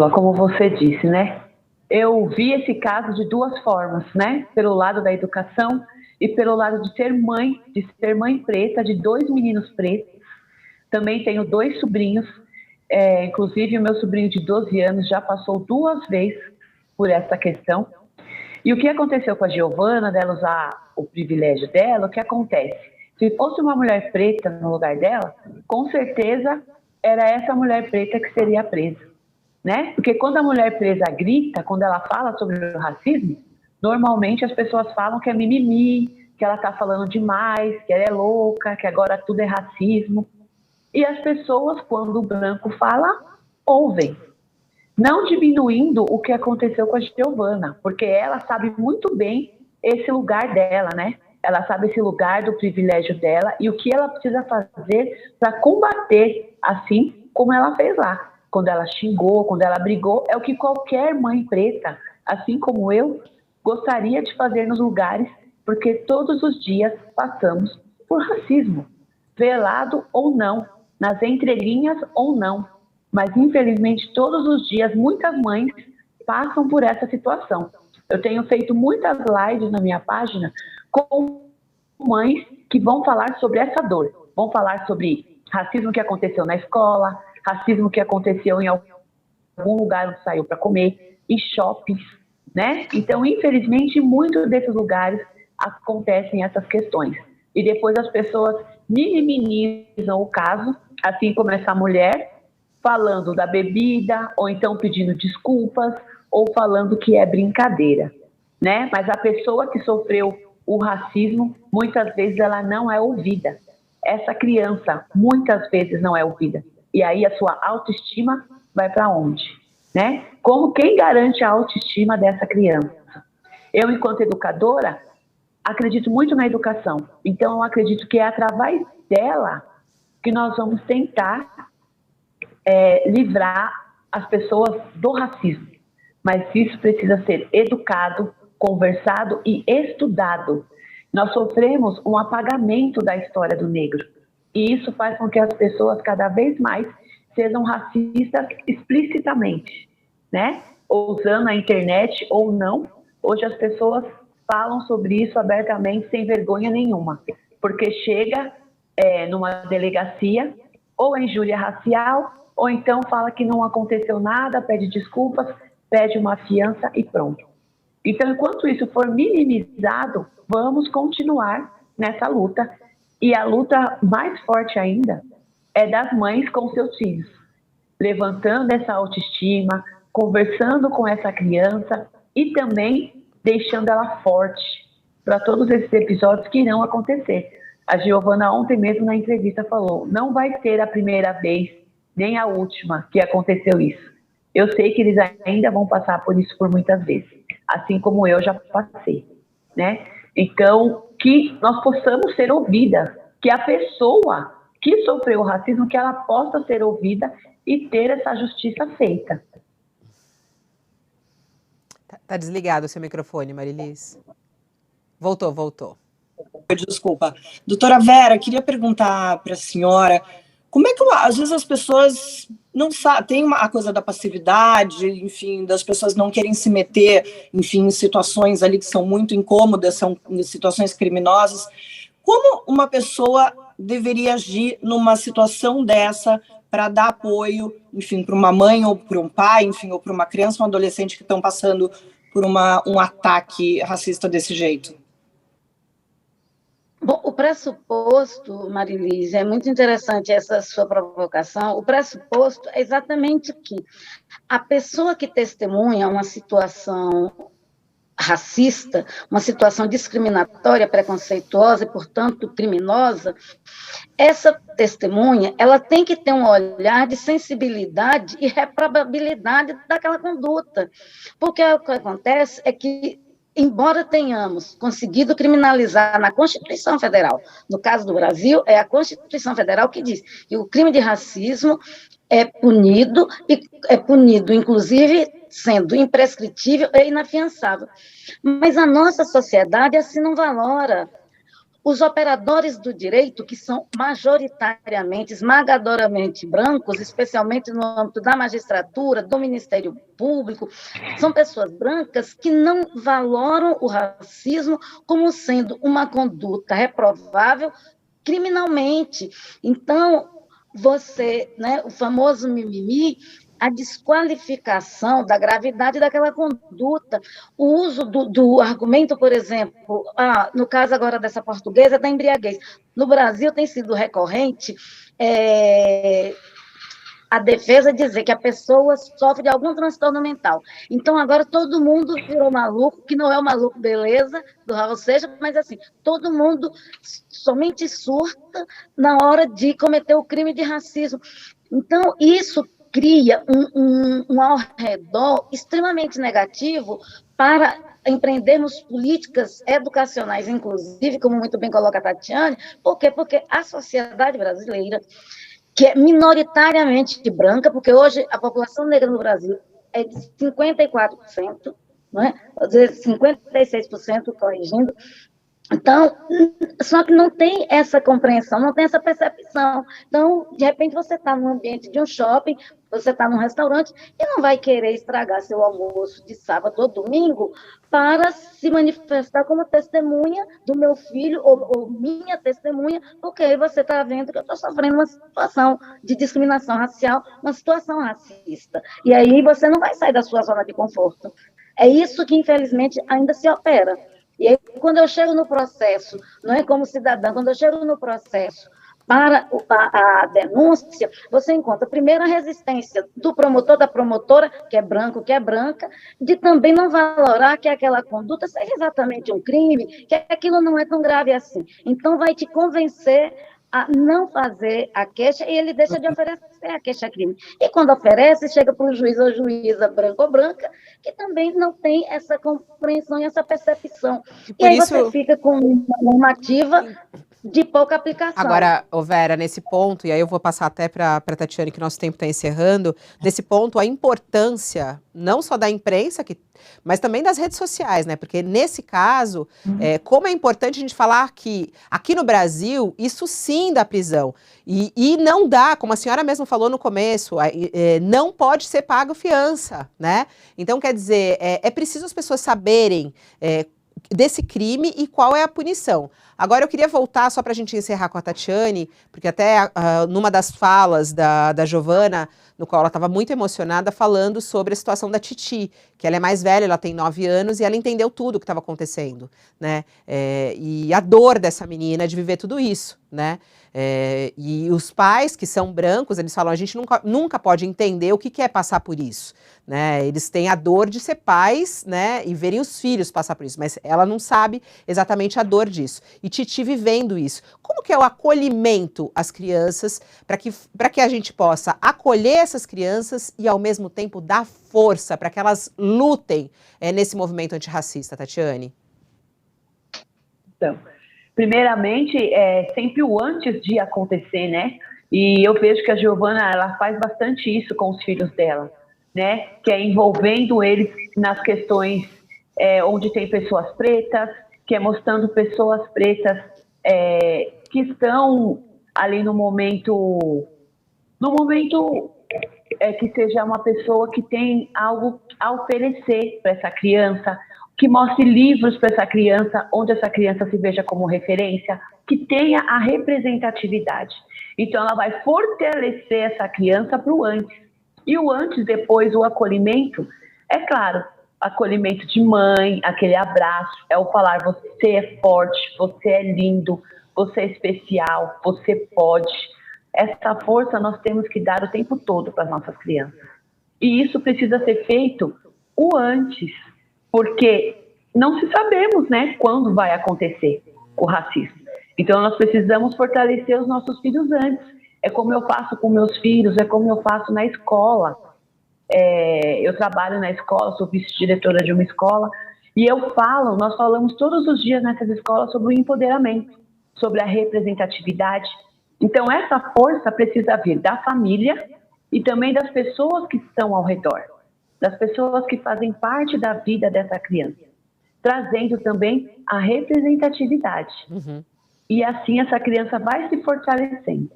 como você disse, né? Eu vi esse caso de duas formas, né? Pelo lado da educação e pelo lado de ser mãe preta, de dois meninos pretos. Também tenho dois sobrinhos, inclusive o meu sobrinho de 12 anos já passou 2 vezes por essa questão. E o que aconteceu com a Giovana, dela usar o privilégio dela, o que acontece? Se fosse uma mulher preta no lugar dela, com certeza era essa mulher preta que seria presa, né? Porque quando a mulher presa grita, quando ela fala sobre o racismo, normalmente as pessoas falam que é mimimi, que ela está falando demais, que ela é louca, que agora tudo é racismo. E as pessoas, quando o branco fala, ouvem. Não diminuindo o que aconteceu com a Giovana, porque ela sabe muito bem esse lugar dela, né? Ela sabe esse lugar do privilégio dela e o que ela precisa fazer para combater, assim como ela fez lá. Quando ela xingou, quando ela brigou, é o que qualquer mãe preta, assim como eu, gostaria de fazer nos lugares, porque todos os dias passamos por racismo, velado ou não, nas entrelinhas ou não. Mas, infelizmente, todos os dias, muitas mães passam por essa situação. Eu tenho feito muitas lives na minha página com mães que vão falar sobre essa dor. Vão falar sobre racismo que aconteceu na escola, racismo que aconteceu em algum lugar onde saiu para comer, em shoppings, né? Então, infelizmente, em muitos desses lugares acontecem essas questões. E depois as pessoas minimizam o caso, assim como essa mulher, falando da bebida, ou então pedindo desculpas, ou falando que é brincadeira, né? Mas a pessoa que sofreu o racismo, muitas vezes ela não é ouvida. Essa criança, muitas vezes, não é ouvida. E aí a sua autoestima vai para onde, né? Como quem garante a autoestima dessa criança? Eu, enquanto educadora, acredito muito na educação. Então, eu acredito que é através dela que nós vamos tentar livrar as pessoas do racismo. Mas isso precisa ser educado, conversado e estudado. Nós sofremos um apagamento da história do negro. E isso faz com que as pessoas cada vez mais sejam racistas explicitamente, né? Ou usando a internet ou não. Hoje as pessoas falam sobre isso abertamente, sem vergonha nenhuma. Porque chega numa delegacia, ou é injúria racial, ou então fala que não aconteceu nada, pede desculpas, pede uma fiança e pronto. Então, enquanto isso for minimizado, vamos continuar nessa luta. E a luta mais forte ainda é das mães com seus filhos, levantando essa autoestima, conversando com essa criança e também deixando ela forte para todos esses episódios que irão acontecer. A Giovana ontem mesmo na entrevista falou, não vai ser a primeira vez, nem a última que aconteceu isso. Eu sei que eles ainda vão passar por isso por muitas vezes, assim como eu já passei, né? Então, que nós possamos ser ouvidas, que a pessoa que sofreu o racismo, que ela possa ser ouvida e ter essa justiça feita. Tá desligado o seu microfone, Marilis. Voltou. Desculpa. Doutora Vera, queria perguntar para a senhora, como é que às vezes as pessoas não sabem, tem a coisa da passividade, enfim, das pessoas não querem se meter, enfim, em situações ali que são muito incômodas, são situações criminosas. Como uma pessoa deveria agir numa situação dessa para dar apoio, enfim, para uma mãe ou para um pai, enfim, ou para uma criança ou um adolescente que estão passando por um ataque racista desse jeito? Bom, o pressuposto, Marilis, é muito interessante essa sua provocação. O pressuposto é exatamente que a pessoa que testemunha uma situação racista, uma situação discriminatória, preconceituosa e, portanto, criminosa, essa testemunha, ela tem que ter um olhar de sensibilidade e reprobabilidade daquela conduta. Porque o que acontece é que, embora tenhamos conseguido criminalizar na Constituição Federal, no caso do Brasil, é a Constituição Federal que diz que o crime de racismo é punido, inclusive, sendo imprescritível e inafiançável. Mas a nossa sociedade assim não valora. os operadores do direito, que são majoritariamente, esmagadoramente brancos, especialmente no âmbito da magistratura, do Ministério Público, são pessoas brancas que não valoram o racismo como sendo uma conduta reprovável criminalmente. Então, você, né, o famoso mimimi, a desqualificação da gravidade daquela conduta, o uso do argumento, por exemplo, no caso agora dessa portuguesa, da embriaguez. No Brasil tem sido recorrente a defesa dizer que a pessoa sofre de algum transtorno mental. Então, agora todo mundo virou maluco, que não é o maluco beleza do Raul Seixas, mas assim, todo mundo somente surta na hora de cometer o crime de racismo. Então, isso cria um ao redor extremamente negativo para empreendermos políticas educacionais, inclusive, como muito bem coloca a Tatiane. Por quê? Porque a sociedade brasileira, que é minoritariamente branca, porque hoje a população negra no Brasil é de 54%, não é? Às vezes 56%, corrigindo. Então, só que não tem essa compreensão, não tem essa percepção. Então, de repente, você está no ambiente de um shopping, você está num restaurante e não vai querer estragar seu almoço de sábado ou domingo para se manifestar como testemunha do meu filho ou minha testemunha, porque aí você está vendo que eu estou sofrendo uma situação de discriminação racial, uma situação racista. E aí você não vai sair da sua zona de conforto. É isso que, infelizmente, ainda se opera. E aí, quando eu chego no processo, não é como cidadã, quando eu chego no processo para a denúncia, você encontra primeiro a resistência do promotor, da promotora, que é branco, que é branca, de também não valorar que aquela conduta seja exatamente um crime, que aquilo não é tão grave assim. Então, vai te convencer a não fazer a queixa e ele deixa de oferecer a queixa-crime. E quando oferece, chega para o juiz ou juíza branco ou branca, que também não tem essa compreensão e essa percepção. E aí você fica com uma normativa de pouca aplicação. Agora, Vera, nesse ponto, e aí eu vou passar até para a Tatiane, que nosso tempo está encerrando, nesse ponto, a importância não só da imprensa, mas também das redes sociais, né? Porque nesse caso, como é importante a gente falar que aqui no Brasil, isso sim dá prisão. E não dá, como a senhora mesmo falou no começo, não pode ser pago fiança, né? Então, quer dizer, é preciso as pessoas saberem desse crime e qual é a punição. Agora eu queria voltar, só para a gente encerrar com a Tatiane, porque até numa das falas da Giovana, no qual ela estava muito emocionada, falando sobre a situação da Titi, que ela é mais velha, ela tem 9 anos, e ela entendeu tudo o que estava acontecendo, né? E a dor dessa menina de viver tudo isso, né? E os pais que são brancos, eles falam, a gente nunca pode entender o que é passar por isso, né? Eles têm a dor de ser pais, né? E verem os filhos passar por isso, mas ela não sabe exatamente a dor disso. E Titi vivendo isso. Como que é o acolhimento às crianças para que a gente possa acolher essas crianças e, ao mesmo tempo, dar força para que elas lutem nesse movimento antirracista, Tatiane? Então, primeiramente, sempre o antes de acontecer, né? E eu vejo que a Giovana, ela faz bastante isso com os filhos dela, né? Que é envolvendo eles nas questões onde tem pessoas pretas, que é mostrando pessoas pretas que estão ali no momento que seja uma pessoa que tem algo a oferecer para essa criança, que mostre livros para essa criança, onde essa criança se veja como referência, que tenha a representatividade. Então, ela vai fortalecer essa criança para o antes. E o antes, depois, o acolhimento, é claro, acolhimento de mãe, aquele abraço, é o falar, você é forte, você é lindo, você é especial, você pode. Essa força nós temos que dar o tempo todo para as nossas crianças. E isso precisa ser feito o antes, porque não se sabemos, né, quando vai acontecer o racismo. Então, nós precisamos fortalecer os nossos filhos antes. É como eu faço com meus filhos, é como eu faço na escola. Eu trabalho na escola, sou vice-diretora de uma escola, e nós falamos todos os dias nessas escolas sobre o empoderamento, sobre a representatividade. Então, essa força precisa vir da família e também das pessoas que estão ao redor, das pessoas que fazem parte da vida dessa criança, trazendo também a representatividade. Uhum. e assim essa criança vai se fortalecendo.